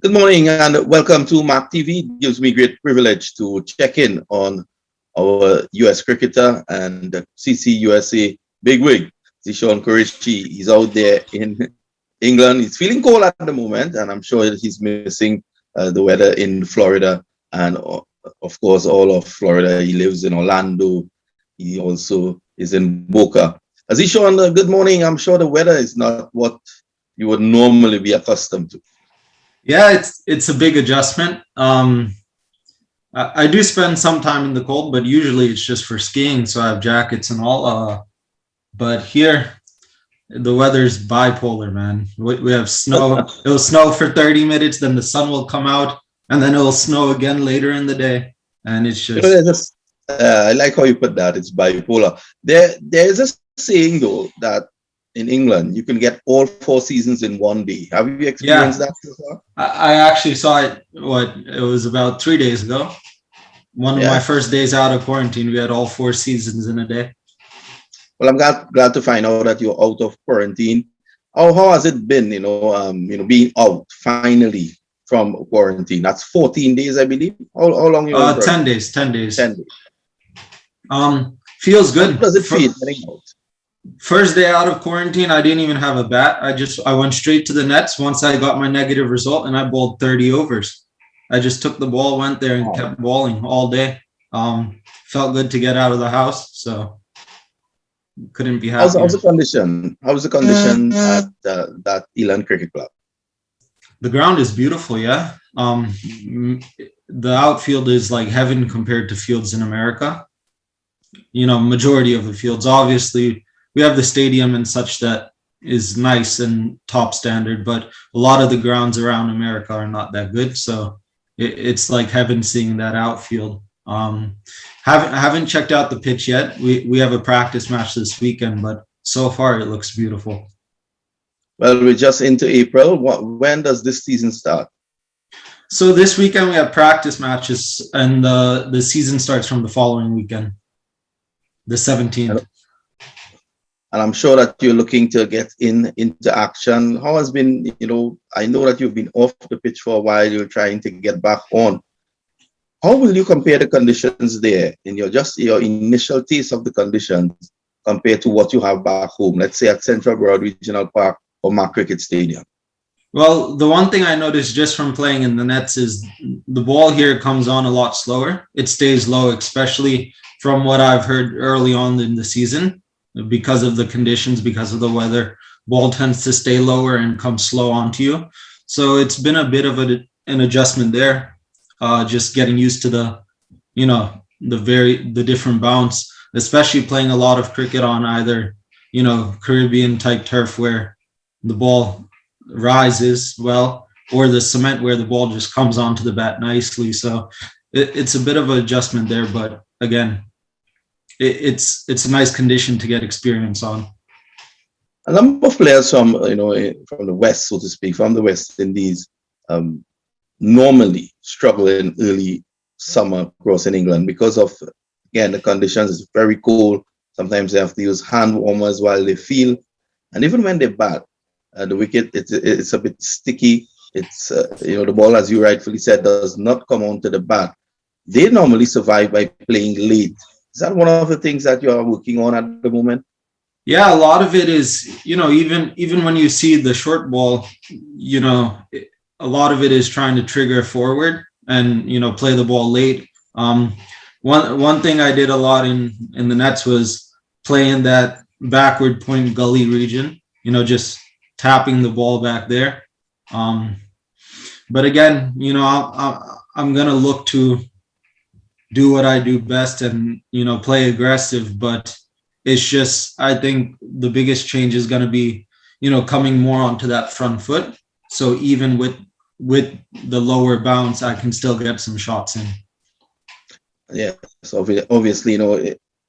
Good morning and welcome to MAQ TV. It gives me great privilege to check in on our US cricketer and CCUSA bigwig, Zishawn Qureshi. He's out there in England. He's feeling cold at the moment, and I'm sure that he's missing the weather in Florida and, of course, all of Florida. He lives in Orlando. He also is in Boca. Zishawn, good morning. I'm sure the weather is not what you would normally be accustomed to. Yeah, it's a big adjustment. I do spend some time in the cold, but usually it's just for skiing, so I have jackets and all. But here, the weather's bipolar, man. We have snow. It'll snow for 30 minutes, then the sun will come out, and then it'll snow again later in the day. And it's just... I like how you put that. It's bipolar. There is a saying, though, that in England, you can get all 4 seasons in one day. Have you experienced that so far? I actually saw it, it was about 3 days ago. One of my first days out of quarantine, we had all 4 seasons in a day. Well, I'm glad to find out that you're out of quarantine. How has it been, being out finally from quarantine? That's 14 days, I believe. How long you 10 days. 10 days. 10 days. Feels good. How does it feel getting out? First day out of quarantine, I didn't even have a bat. I went straight to the nets once I got my negative result, and I bowled 30 overs. I just took the ball, went there, and kept bowling all day. Felt good to get out of the house, so couldn't be happier. How's the condition? How's the condition at that Elan Cricket Club? The ground is beautiful, yeah. The outfield is like heaven compared to fields in America. Majority of the fields, obviously. We have the stadium and such that is nice and top standard, but a lot of the grounds around America are not that good. So it's like heaven seeing that outfield. Haven't checked out the pitch yet. We have a practice match this weekend, but so far it looks beautiful. Well, we're just into April. When does this season start? So this weekend we have practice matches, and the season starts from the following weekend, the 17th. And I'm sure that you're looking to get into action. How has been, I know that you've been off the pitch for a while, you're trying to get back on. How will you compare the conditions there in your initial taste of the conditions compared to what you have back home, let's say at Central Broad Regional Park or MAQ Cricket Stadium? Well, the one thing I noticed just from playing in the nets is the ball here comes on a lot slower. It stays low, especially from what I've heard early on in the season. Because of the conditions, because of the weather, ball tends to stay lower and come slow onto you. So it's been a bit of an adjustment there, just getting used to the different bounce, especially playing a lot of cricket on either, Caribbean type turf where the ball rises well, or the cement where the ball just comes onto the bat nicely. So it's a bit of an adjustment there, but again, it's a nice condition to get experience on. A number of players from the West, so to speak, from the West Indies, normally struggle in early summer across in England because of, again, the conditions. It's very cold. Sometimes they have to use hand warmers while they feel, and even when they bat, the wicket it's a bit sticky. It's the ball, as you rightfully said, does not come onto the bat. They normally survive by playing late. Is that one of the things that you are working on at the moment? Yeah, a lot of it is, even when you see the short ball, a lot of it is trying to trigger forward and, play the ball late. One thing I did a lot in the nets was playing that backward point gully region, just tapping the ball back there. But again, I'm going to look to do what I do best and, play aggressive. But it's just, I think the biggest change is going to be, coming more onto that front foot. So even with the lower bounce, I can still get some shots in. Yeah, so obviously,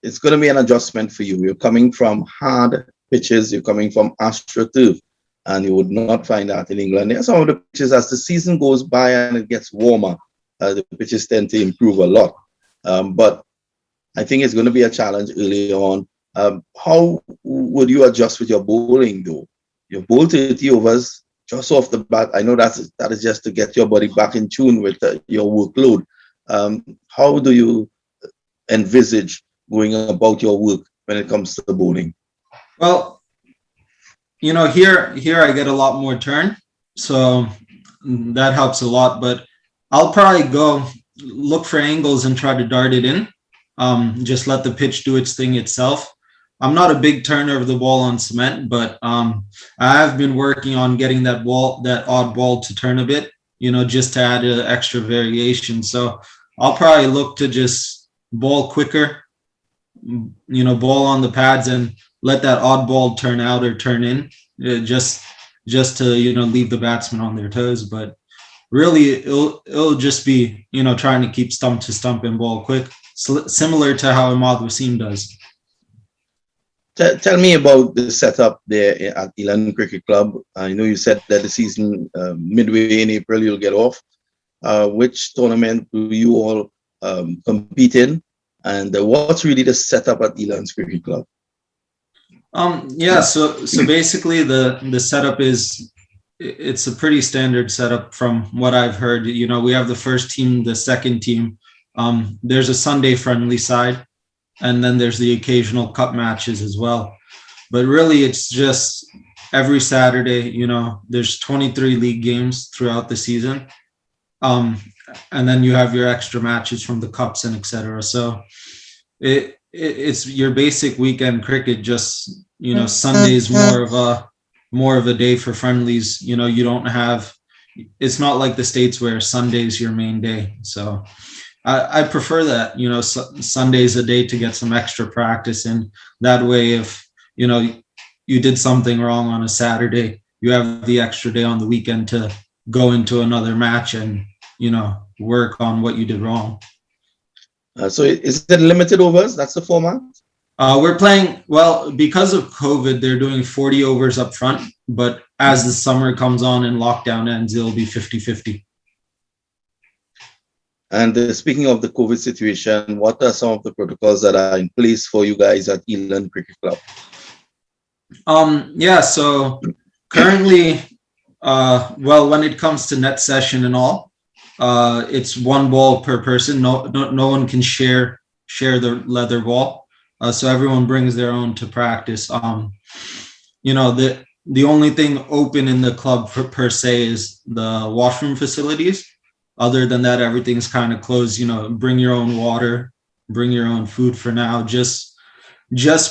it's going to be an adjustment for you. You're coming from hard pitches, you're coming from AstroTurf, and you would not find that in England. There are some of the pitches, as the season goes by and it gets warmer, the pitches tend to improve a lot. But I think it's going to be a challenge early on. How would you adjust with your bowling, though? You bowl 30 overs just off the bat, I know that is just to get your body back in tune with your workload. How do you envisage going about your work when it comes to the bowling? Well, here I get a lot more turn, so that helps a lot. But I'll probably go look for angles and try to dart it in. Just let the pitch do its thing itself. I'm not a big turner of the ball on cement, but I have been working on getting that odd ball to turn a bit, just to add an extra variation. So I'll probably look to just ball quicker, ball on the pads and let that odd ball turn out or turn in, just to leave the batsman on their toes. But really, it'll just be trying to keep stump to stump and ball quick, similar to how Ahmad Wasim does. Tell me about the setup there at Elan Cricket Club. I know you said that the season midway in April you'll get off. Which tournament do you all compete in, and what's really the setup at Elan's Cricket Club? So basically the setup is, it's a pretty standard setup from what I've heard. We have the first team, the second team. There's a Sunday friendly side, and then there's the occasional cup matches as well. But really, it's just every Saturday, there's 23 league games throughout the season. And then you have your extra matches from the cups and etc. So it's your basic weekend cricket, just, Sunday's more of a day for friendlies. You don't have, it's not like the States where Sunday's your main day. So I prefer that, Sunday's a day to get some extra practice in. That way, if, you did something wrong on a Saturday, you have the extra day on the weekend to go into another match and, work on what you did wrong. So is it limited overs? That's the format? We're playing, well, because of COVID, they're doing 40 overs up front, but as the summer comes on and lockdown ends, it'll be 50-50. And speaking of the COVID situation, what are some of the protocols that are in place for you guys at Elan Cricket Club? So currently, when it comes to net session and all, it's one ball per person. No one can share the leather ball. So everyone brings their own to practice. The only thing open in the club per se is the washroom facilities. Other than that, everything's kind of closed. Bring your own water, bring your own food for now, just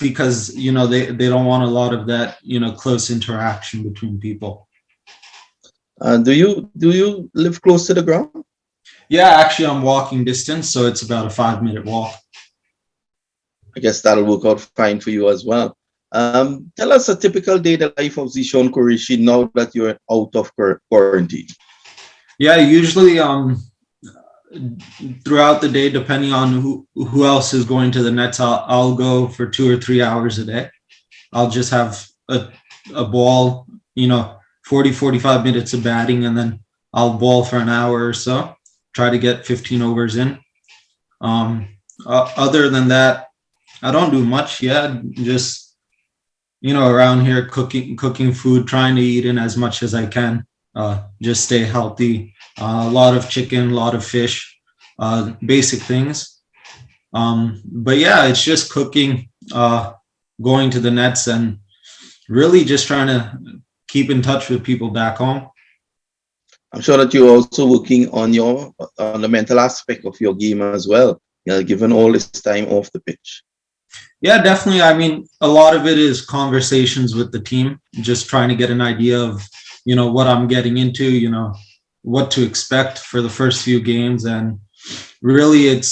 because, they don't want a lot of that, close interaction between people. Do you live close to the ground? Yeah, actually, I'm walking distance, so it's about a 5-minute walk. I guess that'll work out fine for you as well. Tell us a typical day in the life of Zishawn Qureshi now that you're out of quarantine. Yeah, usually throughout the day, depending on who else is going to the nets, I'll go for 2 or 3 hours a day. I'll just have a ball, 40-45 minutes of batting, and then I'll ball for an hour or so, try to get 15 overs in. Other than that, I don't do much. Just, around here cooking food, trying to eat in as much as I can. Just stay healthy. A lot of chicken, a lot of fish, basic things. But yeah, it's just cooking, going to the nets, and really just trying to keep in touch with people back home. I'm sure that you're also working on the mental aspect of your game as well, given all this time off the pitch. Yeah, definitely. I mean, a lot of it is conversations with the team, just trying to get an idea of, what I'm getting into, what to expect for the first few games. And really,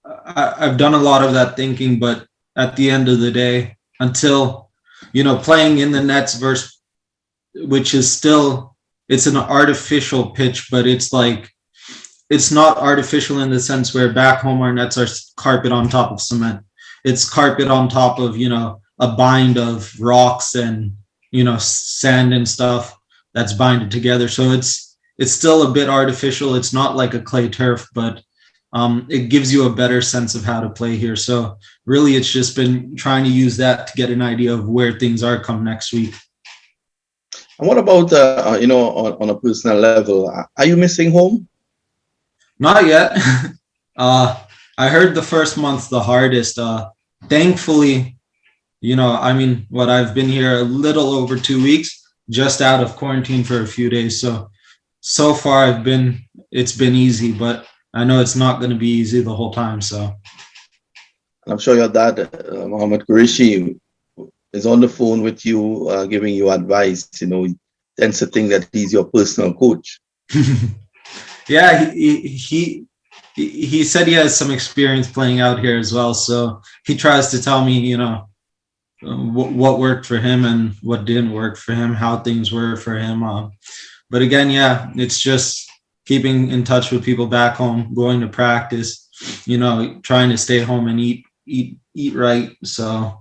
I've done a lot of that thinking, but at the end of the day, until, playing in the nets which is still, it's an artificial pitch, but it's not artificial in the sense where back home our nets are carpet on top of cement. It's carpet on top of, a bind of rocks and, sand and stuff that's binded together. So it's still a bit artificial. It's not like a clay turf, but it gives you a better sense of how to play here. So really, it's just been trying to use that to get an idea of where things are come next week. And what about, on a personal level? Are you missing home? Not yet. I heard the first month's the hardest. Thankfully, I mean, what I've been here a little over 2 weeks, just out of quarantine for a few days. So far it's been easy, but I know it's not going to be easy the whole time. So I'm sure your dad, Mohammed Qureshi, is on the phone with you, giving you advice. He tends to think that he's your personal coach. yeah, he said he has some experience playing out here as well. So he tries to tell me, what worked for him and what didn't work for him, how things were for him. But again, yeah, it's just keeping in touch with people back home, going to practice, trying to stay home and eat right. So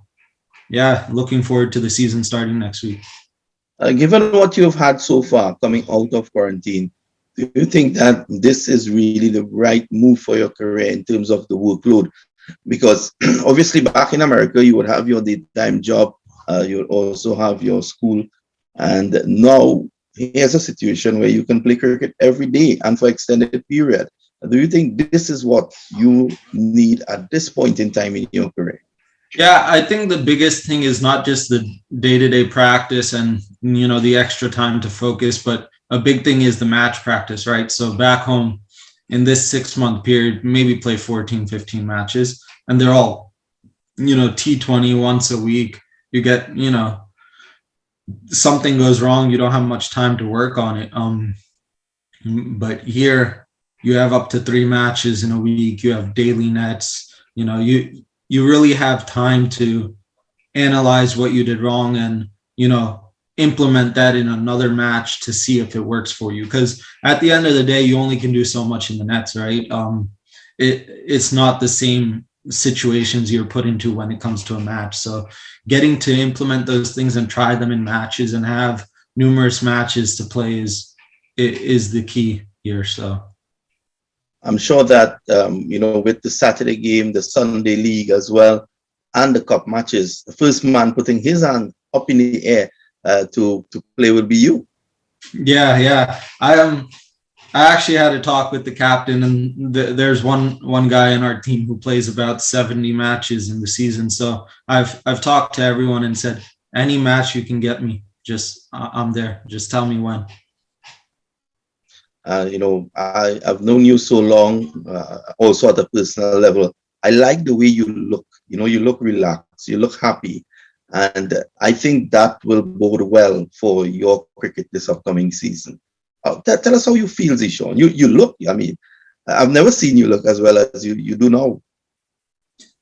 yeah, looking forward to the season starting next week. Given what you've had so far coming out of quarantine, do you think that this is really the right move for your career in terms of the workload? Because obviously back in America, you would have your daytime job, you would also have your school, and now here's a situation where you can play cricket every day and for extended period. Do you think this is what you need at this point in time in your career? Yeah, I think the biggest thing is not just the day-to-day practice and the extra time to focus, but a big thing is the match practice, right? So back home in this 6-month period, maybe play 14, 15 matches, and they're all, T20 once a week. You get, something goes wrong, you don't have much time to work on it. But here you have up to 3 matches in a week. You have daily nets. You really have time to analyze what you did wrong and implement that in another match to see if it works for you. Because at the end of the day, you only can do so much in the nets, right? It's not the same situations you're put into when it comes to a match. So getting to implement those things and try them in matches and have numerous matches to play is the key here. So I'm sure that, with the Saturday game, the Sunday league as well, and the cup matches, the first man putting his hand up in the air to play will be you. Yeah. I actually had a talk with the captain, and there's one guy in our team who plays about 70 matches in the season. So I've talked to everyone and said, any match you can get me, just I'm there. Just tell me when. I've known you so long, also at a personal level. I like the way you look. You look relaxed, you look happy. And I think that will bode well for your cricket this upcoming season. Tell us how you feel, Zishawn. You look, I mean, I've never seen you look as well as you do now.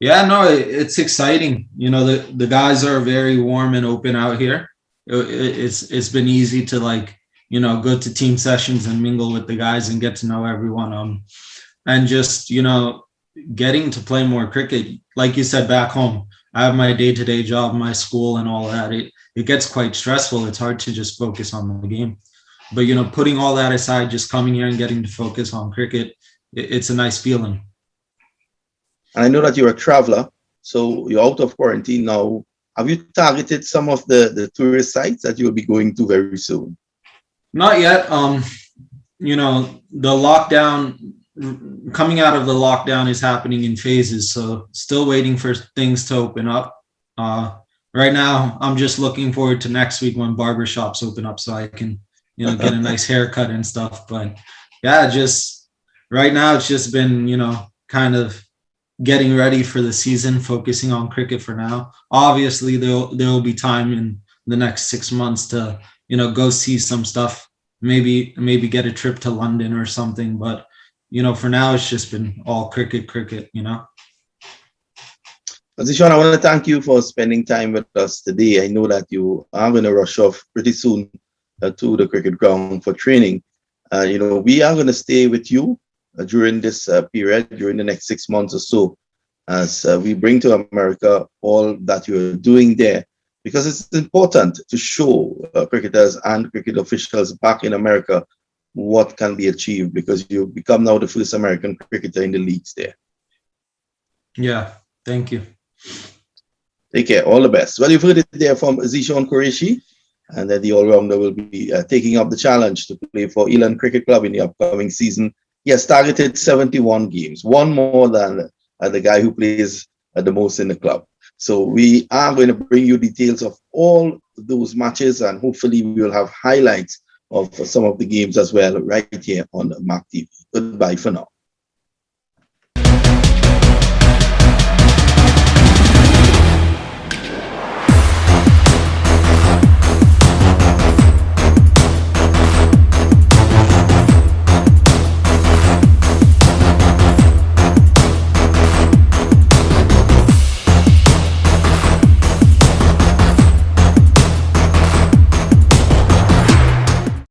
Yeah, no, it's exciting. The guys are very warm and open out here. It's been easy to go to team sessions and mingle with the guys and get to know everyone. And just, getting to play more cricket. Like you said, back home, I have my day-to-day job, my school and all that. It gets quite stressful. It's hard to just focus on the game. But, putting all that aside, just coming here and getting to focus on cricket, it's a nice feeling. And I know that you're a traveler, so you're out of quarantine now. Have you targeted some of the tourist sites that you'll be going to very soon? Not yet. The lockdown, coming out of the lockdown is happening in phases. So still waiting for things to open up. Right now, I'm just looking forward to next week when barbershops open up so I can, get a nice haircut and stuff. But yeah, just right now, it's just been, kind of getting ready for the season, focusing on cricket for now. Obviously, there will be time in the next 6 months to, go see some stuff, maybe get a trip to London or something. But, for now, it's just been all cricket. Zishawn, I want to thank you for spending time with us today. I know that you are going to rush off pretty soon to the cricket ground for training. We are going to stay with you during this period, during the next 6 months or so, as we bring to America all that you're doing there, because it's important to show cricketers and cricket officials back in America what can be achieved, because you become now the first American cricketer in the leagues there. Yeah, thank you. Take care. All the best. Well, you've heard it there from Zishawn Qureshi. And then the all-rounder will be taking up the challenge to play for Eland Cricket Club in the upcoming season. He has targeted 71 games, one more than the guy who plays the most in the club. So we are going to bring you details of all those matches, and hopefully we will have highlights of some of the games as well right here on MAQ TV. Goodbye for now.